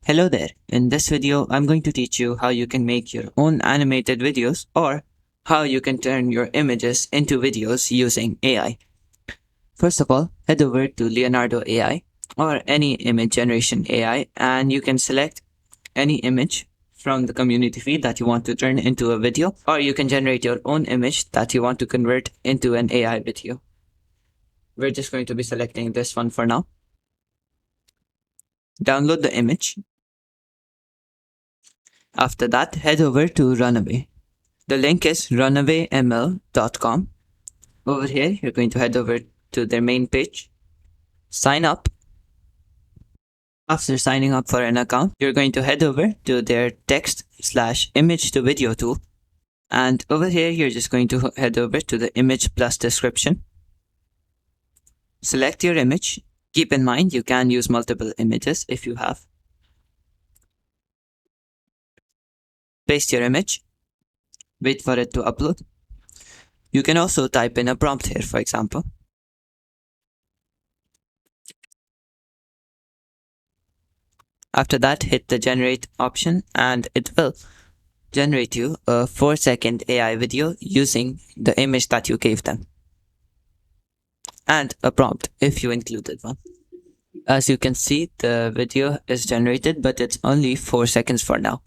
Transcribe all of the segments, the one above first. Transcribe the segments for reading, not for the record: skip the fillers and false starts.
Hello there. In this video, I'm going to teach you how you can make your own animated videos or how you can turn your images into videos using AI. First of all, head over to Leonardo AI or any image generation AI and you can select any image from the community feed that you want to turn into a video, or you can generate your own image that you want to convert into an AI video. We're just going to be selecting this one for now. Download the image. After that, head over to Runway. The link is runawayml.com. Over here, you're going to head over to their main page, sign up. After signing up for an account, you're going to head over to their text/image to video tool. And over here, you're just going to head over to the image plus description. Select your image. Keep in mind, you can use multiple images if you have. Paste your image. Wait for it to upload. You can also type in a prompt here, for example. After that, hit the generate option and it will generate you a 4-second AI video using the image that you gave them. And a prompt if you included one. As you can see, the video is generated, but it's only 4 seconds for now.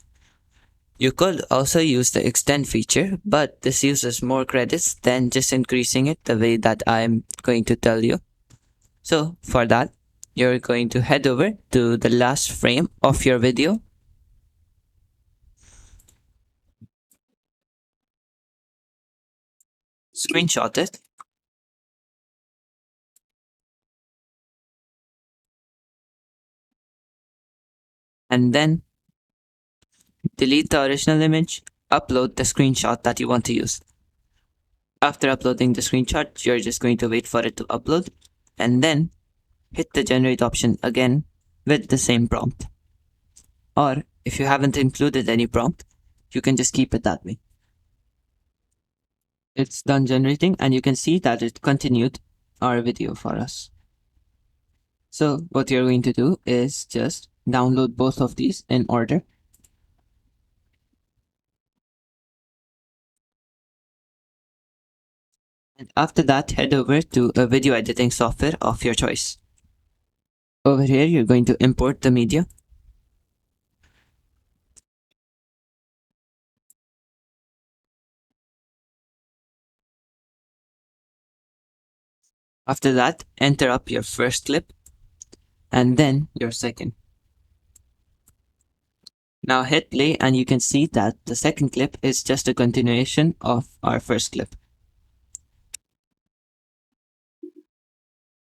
You could also use the extend feature, but this uses more credits than just increasing it the way that I'm going to tell you. So for that, you're going to head over to the last frame of your video. Screenshot it. And then delete the original image, upload the screenshot that you want to use. After uploading the screenshot, you're just going to wait for it to upload and then hit the generate option again with the same prompt. Or if you haven't included any prompt, you can just keep it that way. It's done generating and you can see that it continued our video for us. So what you're going to do is just download both of these in order. And after that, head over to a video editing software of your choice. Over here, you're going to import the media. After that, enter up your first clip and then your second. Now hit play and you can see that the second clip is just a continuation of our first clip.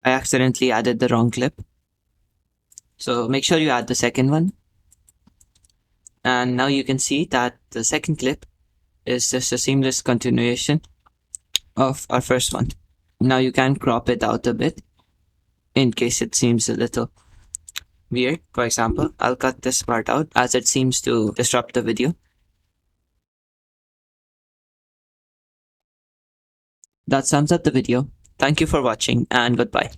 I accidentally added the wrong clip. So make sure you add the second one. And now you can see that the second clip is just a seamless continuation of our first one. Now you can crop it out a bit in case it seems a little weird. For example, I'll cut this part out as it seems to disrupt the video. That sums up the video. Thank you for watching and goodbye.